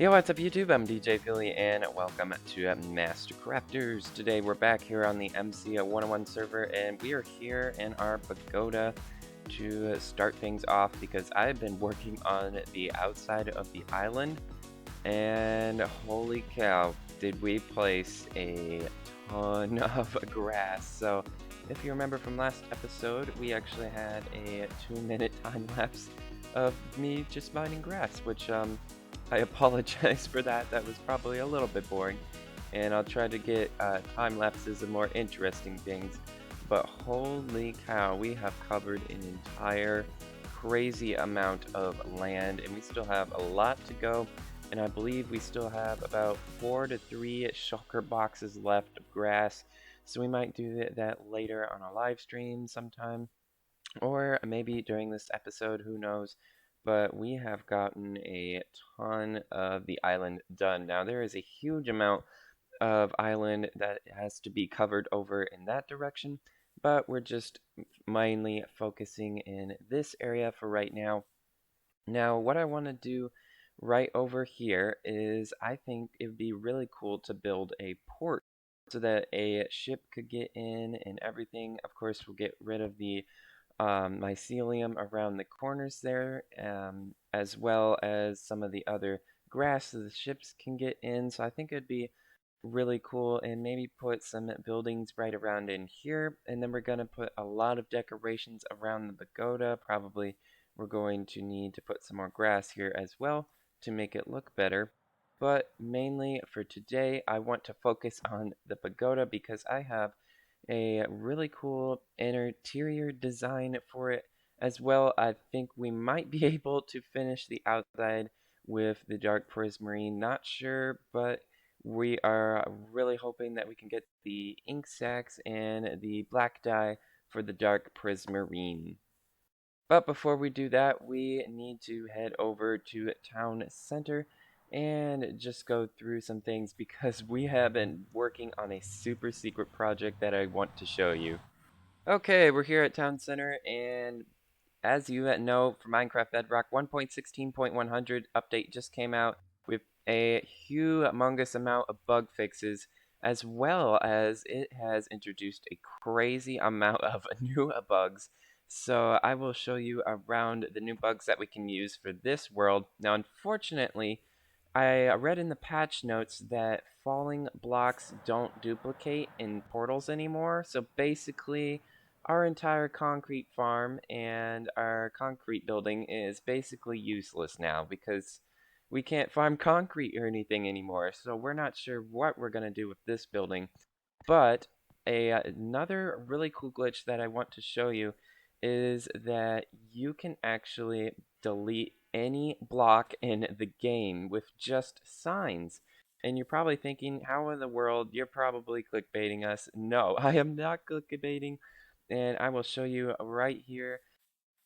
Yo, what's up YouTube? I'm DJ Philly and welcome to Master Crafters. Today we're back here on the MC101 server and we are here in our pagoda to start things off because I've been working on the outside of the island and holy cow, did we place a ton of grass. So if you remember from last episode, we actually had a 2-minute time lapse of me just mining grass, which I apologize for that. That was probably a little bit boring, and I'll try to get time lapses of more interesting things. But holy cow, we have covered an entire crazy amount of land, and we still have a lot to go. And I believe we still have about 4 to 3 shulker boxes left of grass. So we might do that later on a live stream sometime, or maybe during this episode, who knows. But we have gotten a ton of the island done. Now there is a huge amount of island that has to be covered over in that direction, but we're just mainly focusing in this area for right now. Now what I want to do right over here is I think it would be really cool to build a port so that a ship could get in and everything. Of course, we'll get rid of the mycelium around the corners there, as well as some of the other grass so the ships can get in. So I think it'd be really cool, and maybe put some buildings right around in here. And then we're going to put a lot of decorations around the pagoda. Probably we're going to need to put some more grass here as well to make it look better. But mainly for today, I want to focus on the pagoda because I have a really cool interior design for it as well. I think we might be able to finish the outside with the dark prismarine. Not sure, but we are really hoping that we can get the ink sacs and the black dye for the dark prismarine. But before we do that, we need to head over to town center and just go through some things because we have been working on a super secret project that I want to show you. Okay, we're here at town center, and as you know, for Minecraft Bedrock 1.16.100 update just came out with a humongous amount of bug fixes, as well as it has introduced a crazy amount of new bugs. So I will show you around the new bugs that we can use for this world. Now, unfortunately, I read in the patch notes that falling blocks don't duplicate in portals anymore. So basically, our entire concrete farm and our concrete building is basically useless now because we can't farm concrete or anything anymore. So we're not sure what we're going to do with this building. But another really cool glitch that I want to show you is that you can actually delete any block in the game with just signs. And you're probably thinking, how in the world? You're probably clickbaiting us. No, I am not clickbaiting. And I will show you right here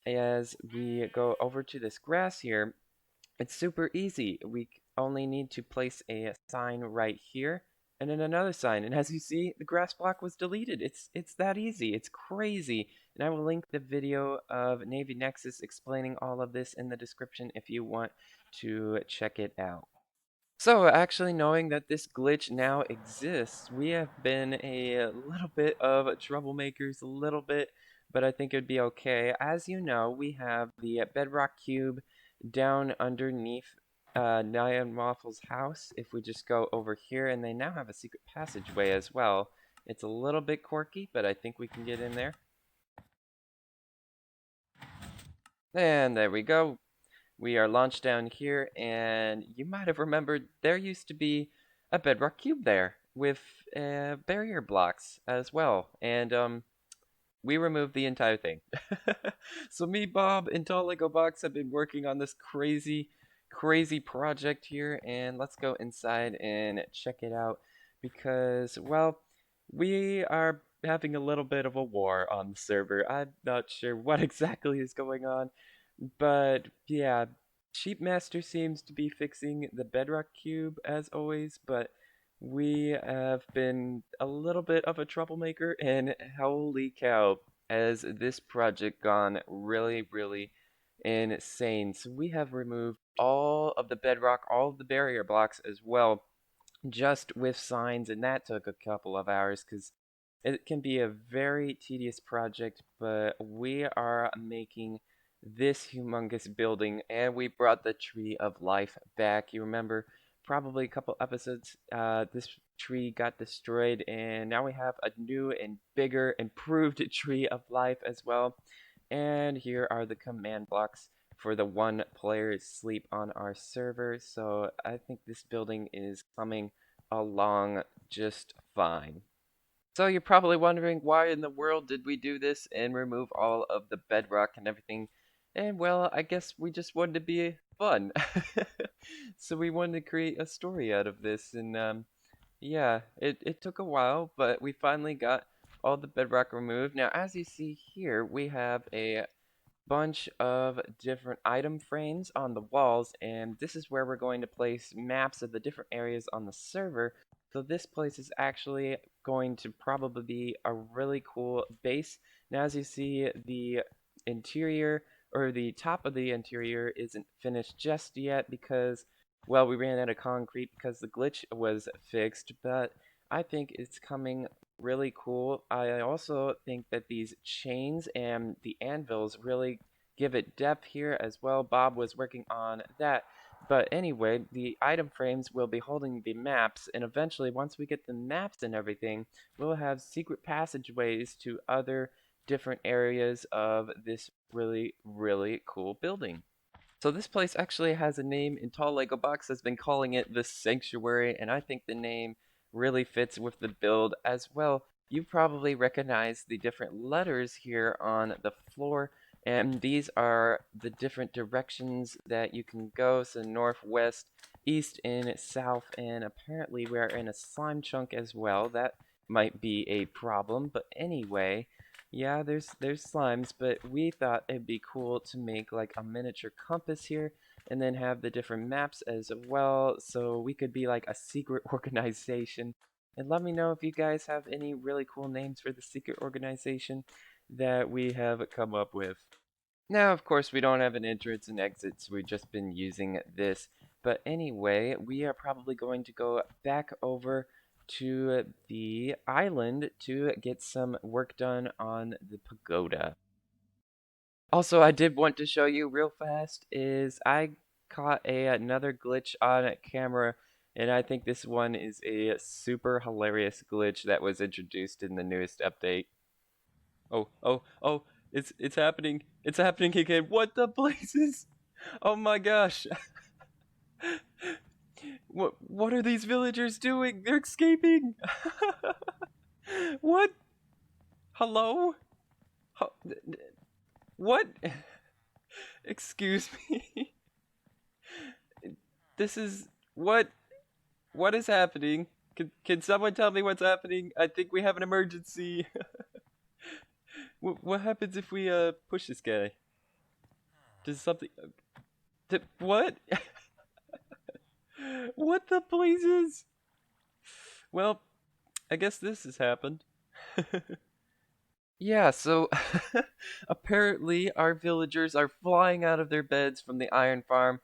as we go over to this grass here. It's super easy. We only need to place a sign right here and then another sign. And as you see, the grass block was deleted. It's that easy. It's crazy. And I will link the video of Navy Nexus explaining all of this in the description if you want to check it out. So, actually knowing that this glitch now exists, we have been a little bit of troublemakers, a little bit, but I think it'd be okay. As you know, we have the bedrock cube down underneath Nyan Waffle's house. If we just go over here, and they now have a secret passageway as well. It's a little bit quirky, but I think we can get in there. And there we go. We are launched down here, and you might have remembered there used to be a bedrock cube there with barrier blocks as well, and we removed the entire thing. So me, Bob, and Tall Lego Box have been working on this crazy project here, and let's go inside and check it out because, well, we are having a little bit of a war on the server. I'm not sure what exactly is going on, but yeah, Sheep Master seems to be fixing the bedrock cube as always, but we have been a little bit of a troublemaker, and holy cow, has this project gone really insane. So we have removed all of the bedrock, all of the barrier blocks as well, just with signs, and that took a couple of hours because it can be a very tedious project, but we are making this humongous building, and we brought the Tree of Life back. You remember probably a couple episodes, this tree got destroyed, and now we have a new and bigger, improved Tree of Life as well. And here are the command blocks for the one player sleep on our server. So I think this building is coming along just fine. So you're probably wondering, why in the world did we do this and remove all of the bedrock and everything? And well, I guess we just wanted to be fun. So we wanted to create a story out of this, and yeah, it took a while, but we finally got all the bedrock removed. Now, as you see here, we have a bunch of different item frames on the walls, and this is where we're going to place maps of the different areas on the server. So this place is actually going to probably be a really cool base. Now, as you see, the interior, or the top of the interior, isn't finished just yet because, well, we ran out of concrete because the glitch was fixed, but I think it's coming really cool. I also think that these chains and the anvils really give it depth here as well. Bob was working on that. But anyway, the item frames will be holding the maps, and eventually, once we get the maps and everything, we'll have secret passageways to other different areas of this really, really cool building. So this place actually has a name, and Tall Lego Box has been calling it the Sanctuary, and I think the name really fits with the build as well. You probably recognize the different letters here on the floor, and these are the different directions that you can go. So north, west, east, and south, and apparently we're in a slime chunk as well. That might be a problem, but anyway, yeah, there's slimes, but we thought it'd be cool to make like a miniature compass here and then have the different maps as well, so we could be like a secret organization. And let me know if you guys have any really cool names for the secret organization that we have come up with. Now, of course, we don't have an entrance and exits. We've just been using this. But anyway, we are probably going to go back over to the island to get some work done on the pagoda. Also, I did want to show you real fast is I caught another glitch on camera, and I think this one is a super hilarious glitch that was introduced in the newest update. Oh, oh, oh, it's happening. It's happening again. What the blazes? Oh my gosh. What are these villagers doing? They're escaping. What? Hello? What? Excuse me. This is what is happening? Can someone tell me what's happening? I think we have an emergency. What happens if we push this guy? Does something what? What the blazes? Well, I guess this has happened. Yeah, so apparently our villagers are flying out of their beds from the iron farm,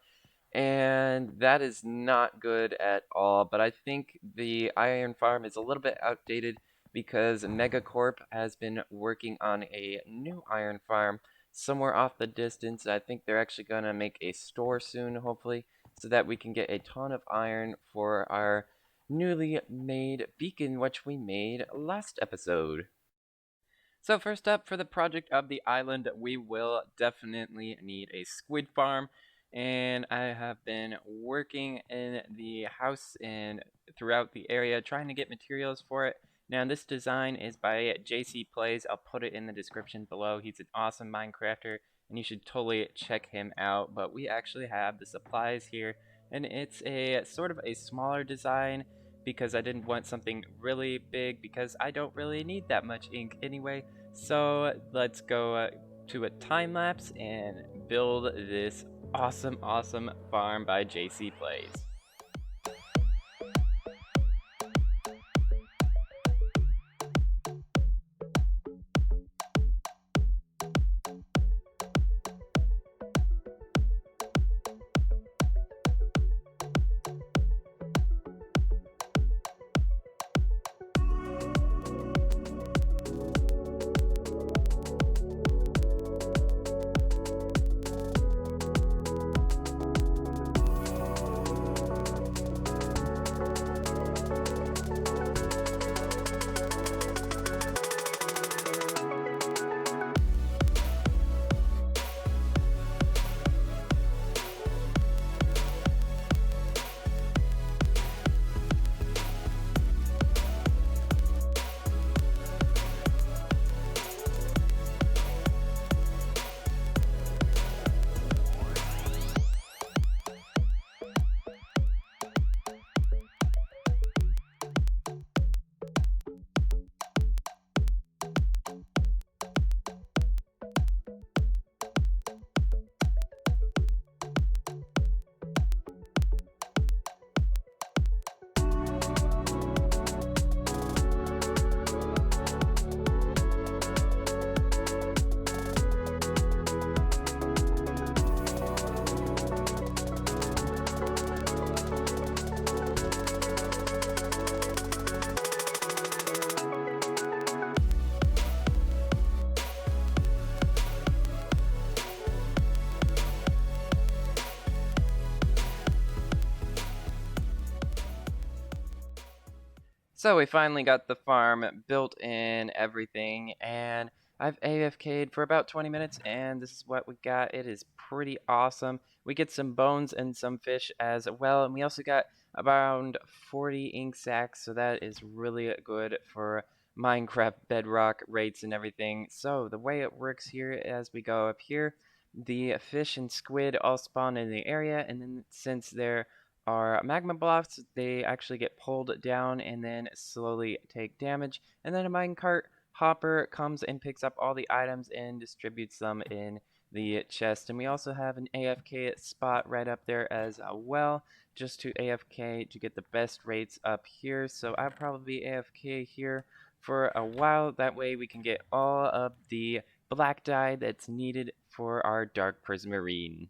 and that is not good at all. But I think the iron farm is a little bit outdated because Megacorp has been working on a new iron farm somewhere off the distance. I think they're actually going to make a store soon, hopefully, so that we can get a ton of iron for our newly made beacon, which we made last episode. So first up, for the project of the island, we will definitely need a squid farm, and I have been working in the house and throughout the area trying to get materials for it. Now this design is by JC Plays. I'll put it in the description below. He's an awesome Minecrafter, and you should totally check him out. But we actually have the supplies here, and it's a sort of a smaller design because I didn't want something really big because I don't really need that much ink anyway. So let's go to a time lapse and build this awesome farm by JC Plays. So we finally got the farm built and everything, and I've AFK'd for about 20 minutes, and this is what we got. It is pretty awesome. We get some bones and some fish as well, and we also got around 40 ink sacks, so that is really good for Minecraft bedrock rates and everything. So the way it works here, as we go up here, the fish and squid all spawn in the area, and then since they're are magma blocks, they actually get pulled down and then slowly take damage. And then a minecart hopper comes and picks up all the items and distributes them in the chest. And we also have an AFK spot right up there as well, just to AFK to get the best rates up here. So I'll probably be AFK here for a while. That way we can get all of the black dye that's needed for our dark prismarine.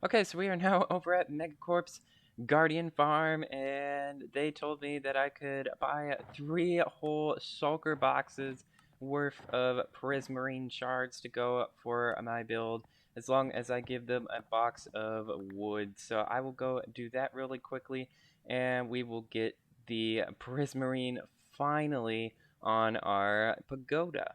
Okay, so we are now over at Megacorp's Guardian Farm, and they told me that I could buy 3 whole shulker boxes worth of prismarine shards to go for my build, as long as I give them a box of wood. So I will go do that really quickly, and we will get the prismarine finally on our pagoda.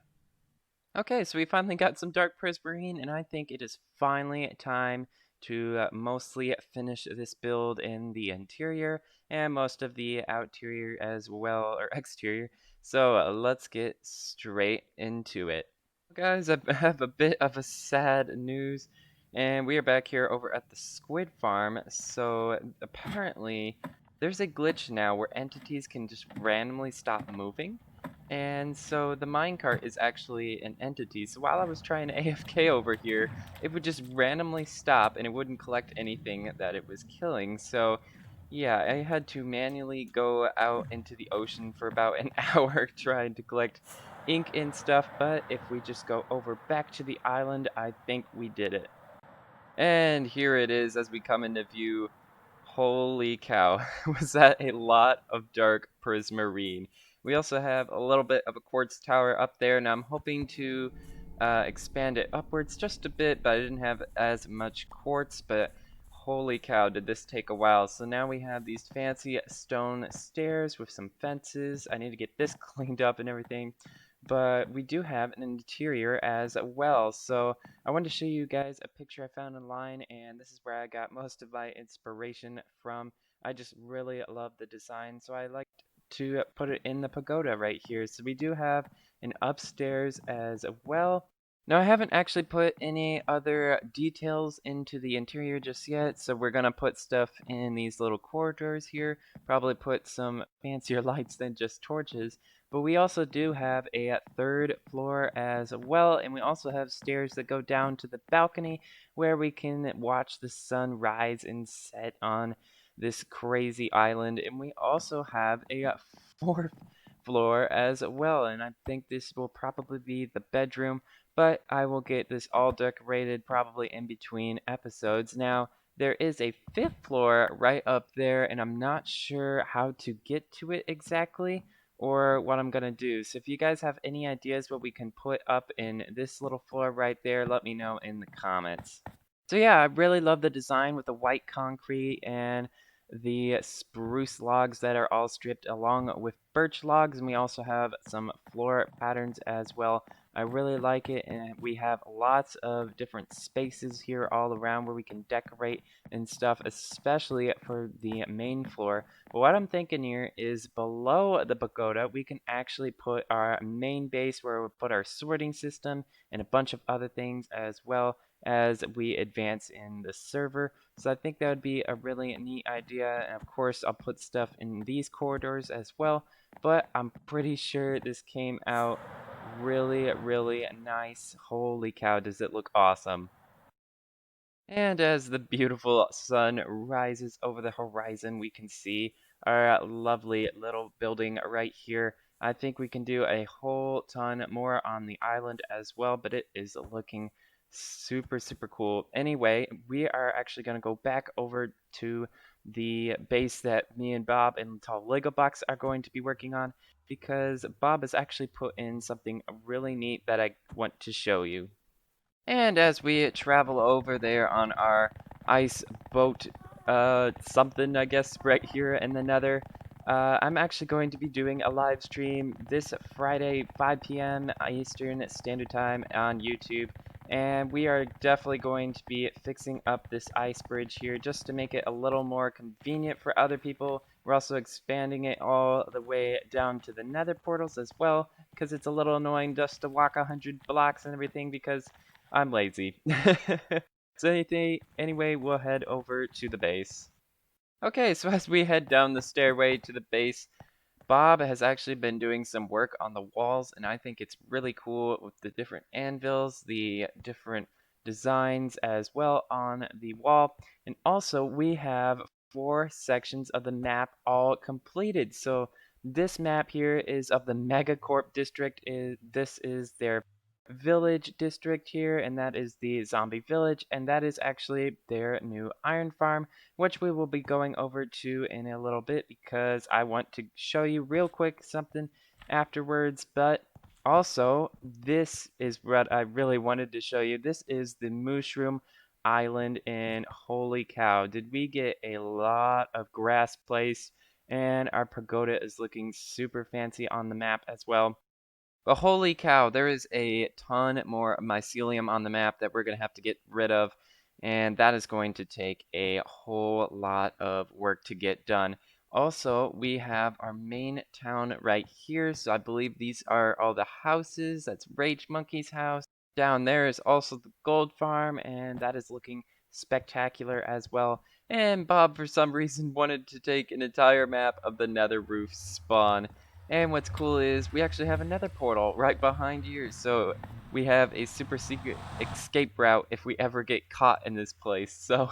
Okay, so we finally got some dark prismarine, and I think it is finally time to mostly finish this build in the interior and most of the outerior as well, or exterior. So let's get straight into it. Guys, I have a bit of a sad news, and we are back here over at the Squid Farm. So apparently, there's a glitch now where entities can just randomly stop moving. And so the minecart is actually an entity. So while I was trying to AFK over here, it would just randomly stop and it wouldn't collect anything that it was killing. So yeah, I had to manually go out into the ocean for about an hour trying to collect ink and stuff. But if we just go over back to the island, I think we did it. And here it is as we come into view. Holy cow, was that a lot of dark prismarine. We also have a little bit of a quartz tower up there, and I'm hoping to expand it upwards just a bit, but I didn't have as much quartz, but holy cow, did this take a while. So now we have these fancy stone stairs with some fences. I need to get this cleaned up and everything. But we do have an interior as well. So I wanted to show you guys a picture I found online, and this is where I got most of my inspiration from. I just really love the design, so I liked to put it in the pagoda right here. So we do have an upstairs as well. Now I haven't actually put any other details into the interior just yet, so we're gonna put stuff in these little corridors here, probably put some fancier lights than just torches. But we also do have a third floor as well, and we also have stairs that go down to the balcony where we can watch the sun rise and set on this crazy island. And we also have a fourth floor as well, and I think this will probably be the bedroom, but I will get this all decorated probably in between episodes. Now, there is a fifth floor right up there, and I'm not sure how to get to it exactly or what I'm gonna do. So if you guys have any ideas what we can put up in this little floor right there, let me know in the comments. So yeah, I really love the design with the white concrete and the spruce logs that are all stripped along with birch logs, and we also have some floor patterns as well. I really like it, and we have lots of different spaces here all around where we can decorate and stuff, especially for the main floor. But what I'm thinking here is below the pagoda, we can actually put our main base where we'll put our sorting system and a bunch of other things as well as we advance in the server. So I think that would be a really neat idea. And of course, I'll put stuff in these corridors as well. But I'm pretty sure this came out really, really nice. Holy cow, does it look awesome. And as the beautiful sun rises over the horizon, we can see our lovely little building right here. I think we can do a whole ton more on the island as well, but it is looking super, super cool. Anyway, we are actually going to go back over to the base that me and Bob and Tall Lego Box are going to be working on because Bob has actually put in something really neat that I want to show you. And as we travel over there on our ice boat, something, I guess, right here in the nether, I'm actually going to be doing a live stream this Friday, 5 p.m. Eastern Standard Time on YouTube. And we are definitely going to be fixing up this ice bridge here just to make it a little more convenient for other people. We're also expanding it all the way down to the nether portals as well, because it's a little annoying just to walk 100 blocks and everything because I'm lazy. So anyway, we'll head over to the base. Okay, so as we head down the stairway to the base, Bob has actually been doing some work on the walls, and I think it's really cool with the different anvils, the different designs as well on the wall. And also, we have 4 sections of the map all completed. So this map here is of the Megacorp district. This is their village district here, and that is the zombie village, and that is actually their new iron farm, which we will be going over to in a little bit because I want to show you real quick something afterwards. But also, this is what I really wanted to show you. This is the Mushroom Island, and holy cow, did we get a lot of grass placed, and our pagoda is looking super fancy on the map as well. But holy cow, there is a ton more mycelium on the map that we're going to have to get rid of, and that is going to take a whole lot of work to get done. Also, we have our main town right here, so I believe these are all the houses. That's Rage Monkey's house. Down there is also the gold farm, and that is looking spectacular as well. And Bob, for some reason, wanted to take an entire map of the nether roof spawn. And what's cool is we actually have another portal right behind you, so we have a super secret escape route if we ever get caught in this place. So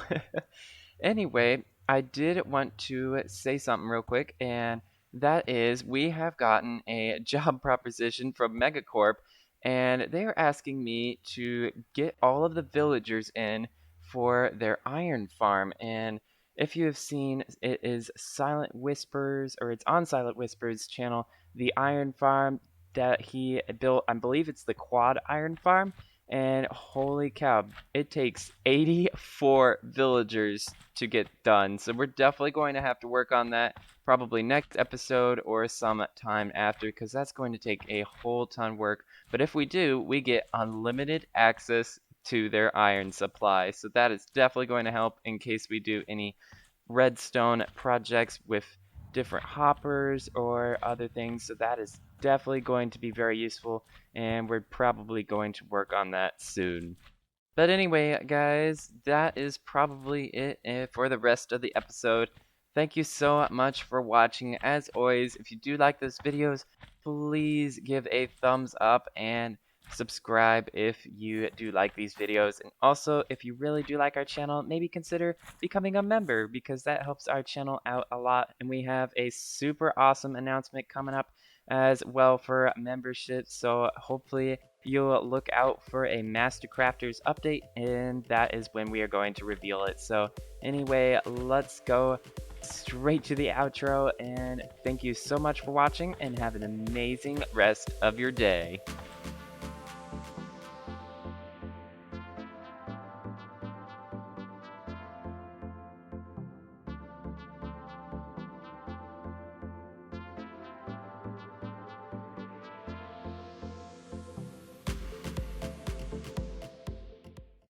anyway, I did want to say something real quick, and that is we have gotten a job proposition from Megacorp, and they are asking me to get all of the villagers in for their iron farm. And if you have seen, it is Silent Whispers, or it's on Silent Whispers channel, the iron farm that he built. I believe it's the quad iron farm. And holy cow, it takes 84 villagers to get done. So we're definitely going to have to work on that probably next episode or some time after, because that's going to take a whole ton of work. But if we do, we get unlimited access to their iron supply. So that is definitely going to help in case we do any redstone projects with different hoppers or other things. So that is definitely going to be very useful, and we're probably going to work on that soon. But anyway, guys, that is probably it for the rest of the episode. Thank you so much for watching. As always, if you do like those videos, please give a thumbs up and subscribe if you do like these videos. And also, if you really do like our channel, maybe consider becoming a member because that helps our channel out a lot. And we have a super awesome announcement coming up as well for membership. So hopefully you'll look out for a Master Crafters update, and that is when we are going to reveal it. So anyway, let's go straight to the outro, and thank you so much for watching, and have an amazing rest of your day.